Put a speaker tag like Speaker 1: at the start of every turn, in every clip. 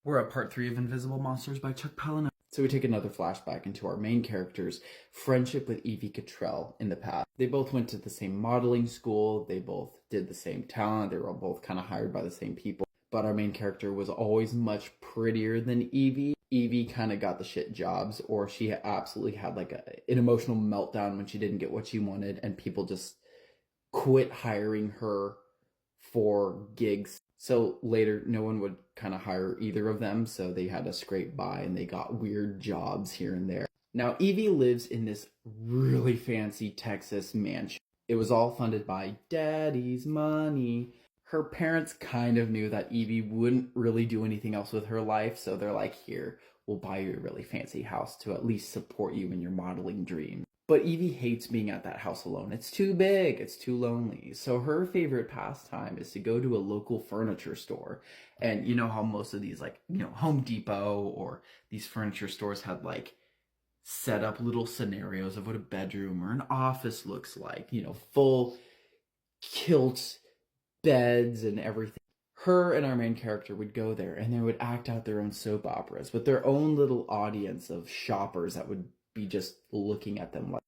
Speaker 1: We're at part 3 of Invisible Monsters by Chuck Palahniuk. So we take another flashback into our main character's friendship with Evie Cottrell in the past. They both went to the same modeling school, they both did the same talent, they were both kind of hired by the same people. But our main character was always much prettier than Evie. Evie kind of got the shit jobs, or she absolutely had like an emotional meltdown when she didn't get what she wanted, and people just quit hiring her for gigs. So later, no one would kind of hire either of them, so they had to scrape by and they got weird jobs here and there. Now, Evie lives in this really fancy Texas mansion. It was all funded by Daddy's money. Her parents kind of knew that Evie wouldn't really do anything else with her life, so they're like, here, we'll buy you a really fancy house to at least support you in your modeling dream. But Evie hates being at that house alone. It's too big, it's too lonely. So her favorite pastime is to go to a local furniture store. And you know how most of these, like, Home Depot or these furniture stores had like set up little scenarios of what a bedroom or an office looks like, full kilt beds and everything. Her and our main character would go there and they would act out their own soap operas with their own little audience of shoppers that would be just looking at them like,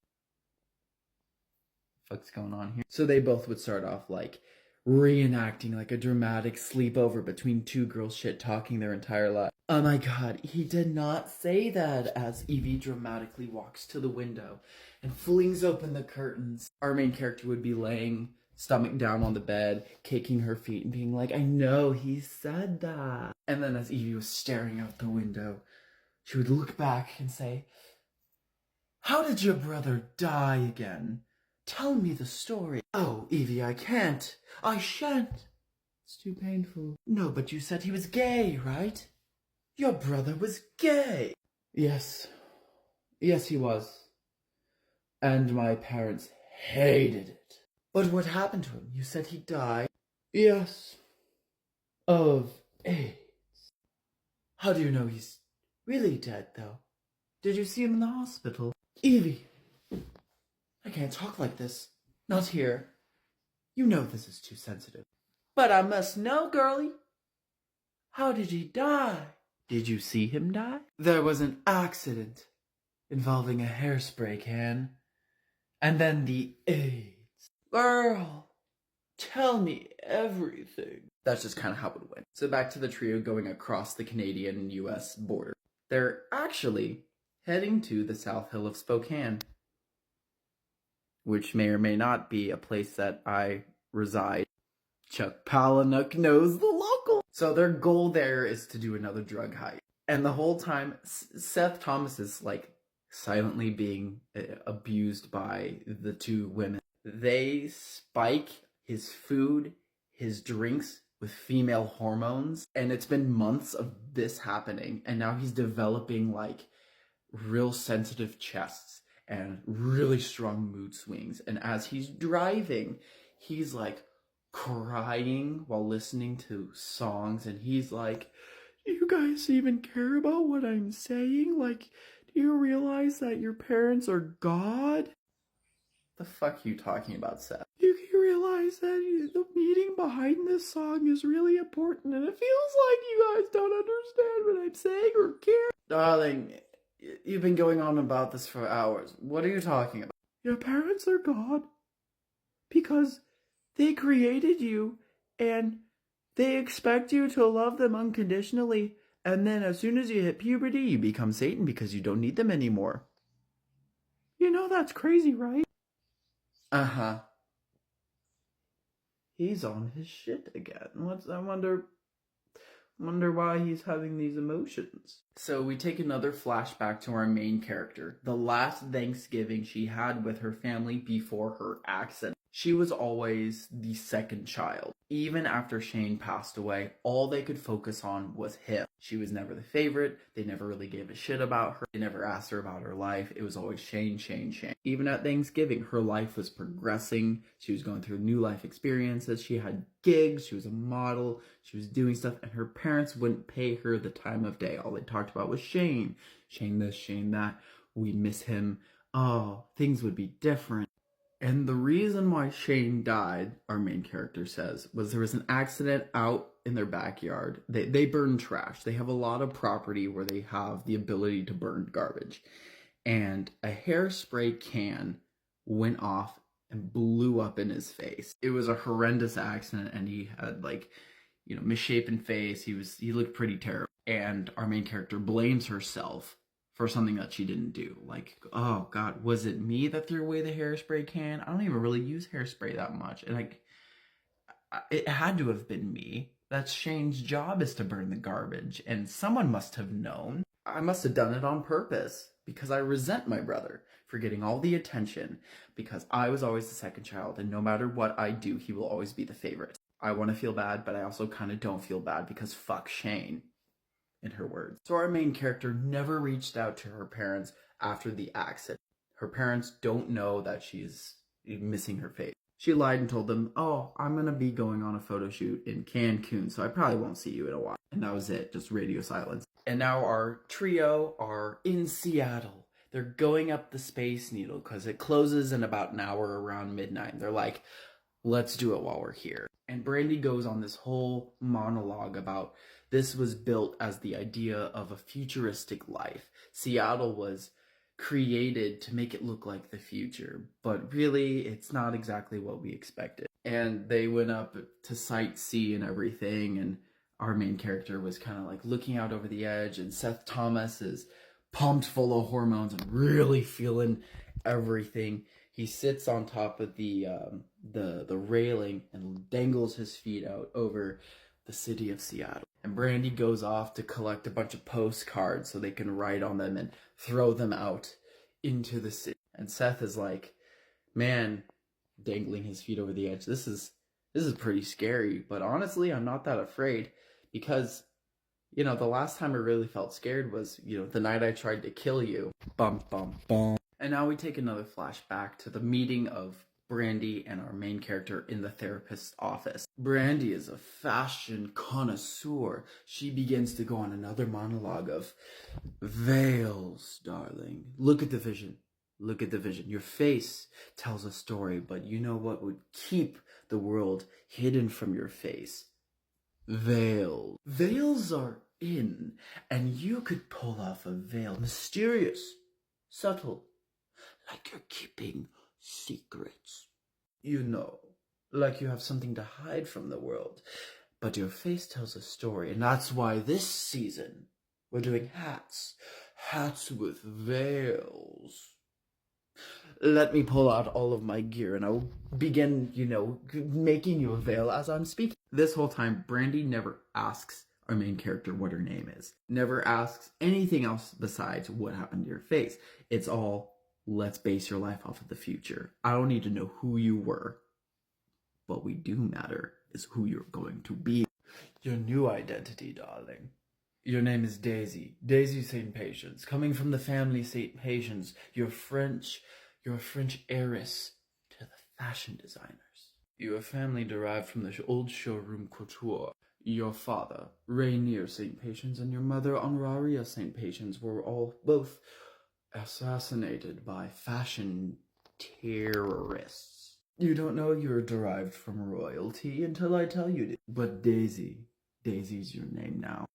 Speaker 1: what's going on here? So they both would start off like reenacting like a dramatic sleepover between two girls shit talking their entire life. Oh my god, he did not say that, as Evie dramatically walks to the window and flings open the curtains. Our main character would be laying stomach down on the bed, kicking her feet and being like, I know he said that. And then as Evie was staring out the window, she would look back and say, how did your brother die again? Tell me the story. Oh, Evie, I can't. I shan't. It's too painful. No, but you said he was gay, right? Your brother was gay. Yes. Yes, he was. And my parents hated it. But what happened to him? You said he died? Yes. Of AIDS. How do you know he's really dead, though? Did you see him in the hospital? Evie, I can't talk like this. Not here. You know this is too sensitive. But I must know, girlie. How did he die? Did you see him die? There was an accident involving a hairspray can. And then the AIDS. Girl, tell me everything. That's just kind of how it went. So back to the trio going across the Canadian-US border. They're actually heading to the South Hill of Spokane, which may or may not be a place that I reside. Chuck Palahniuk knows the local. So their goal there is to do another drug heist. And the whole time, Seth Thomas is like silently being abused by the two women. They spike his food, his drinks with female hormones. And it's been months of this happening. And now he's developing like real sensitive chests and really strong mood swings. And as he's driving, he's like crying while listening to songs, and he's like, do you guys even care about what I'm saying? Like, do you realize that your parents are God? The fuck you talking about, Seth? You realize that the meaning behind this song is really important, and it feels like you guys don't understand what I'm saying or care. Darling, you've been going on about this for hours. What are you talking about? Your parents are God because they created you and they expect you to love them unconditionally. And then as soon as you hit puberty, you become Satan because you don't need them anymore. You know that's crazy, right? Uh-huh. He's on his shit again. I wonder why he's having these emotions. So we take another flashback to our main character. The last Thanksgiving she had with her family before her accident. She was always the second child. Even after Shane passed away, all they could focus on was him. She was never the favorite. They never really gave a shit about her. They never asked her about her life. It was always Shane, Shane, Shane. Even at Thanksgiving, her life was progressing. She was going through new life experiences. She had gigs. She was a model. She was doing stuff. And her parents wouldn't pay her the time of day. All they talked about was Shane. Shane this, Shane that. We miss him. Oh, things would be different. And the reason why Shane died, our main character says, was there was an accident out in their backyard. They burn trash. They have a lot of property where they have the ability to burn garbage. And a hairspray can went off and blew up in his face. It was a horrendous accident, and he had misshapen face. He looked pretty terrible. And our main character blames herself for something that she didn't do. Like, oh God, was it me that threw away the hairspray can? I don't even really use hairspray that much. And it had to have been me. That's Shane's job, is to burn the garbage. And someone must have known. I must have done it on purpose because I resent my brother for getting all the attention, because I was always the second child, and no matter what I do, he will always be the favorite. I want to feel bad, but I also kind of don't feel bad because fuck Shane, in her words. So our main character never reached out to her parents after the accident. Her parents don't know that she's missing her face. She lied and told them, oh, I'm going to be going on a photo shoot in Cancun, so I probably won't see you in a while. And that was it, just radio silence. And now our trio are in Seattle. They're going up the Space Needle because it closes in about an hour around midnight. They're like, let's do it while we're here. And Brandy goes on this whole monologue about this was built as the idea of a futuristic life. Seattle was created to make it look like the future, but really it's not exactly what we expected. And they went up to sightsee and everything, and our main character was kind of like looking out over the edge, and Seth Thomas is pumped full of hormones and really feeling everything. He sits on top of the railing and dangles his feet out over the city of Seattle. And Brandy goes off to collect a bunch of postcards so they can write on them and throw them out into the city. And Seth is like, man, dangling his feet over the edge. This is pretty scary, but honestly, I'm not that afraid, because the last time I really felt scared was, the night I tried to kill you. Bum, bum, bum. And now we take another flashback to the meeting of Brandy and our main character in the therapist's office. Brandy is a fashion connoisseur. She begins to go on another monologue of, veils, darling. Look at the vision. Look at the vision. Your face tells a story, but you know what would keep the world hidden from your face? Veils. Veils are in, and you could pull off a veil. Mysterious, subtle, like you're keeping secrets. Like you have something to hide from the world. But your face tells a story, and that's why this season we're doing hats. Hats with veils. Let me pull out all of my gear and I'll begin, making you a veil as I'm speaking. This whole time, Brandy never asks our main character what her name is. Never asks anything else besides what happened to your face. It's all, let's base your life off of the future. I don't need to know who you were. What we do matter is who you're going to be. Your new identity, darling. Your name is Daisy. Daisy St. Patience. Coming from the family St. Patience. You're French heiress to the fashion designers. Your family derived from the old showroom couture. Your father, Rainier St. Patience, and your mother, Honoraria St. Patience, were both assassinated by fashion terrorists. You don't know you're derived from royalty until I tell you to. But Daisy's your name now.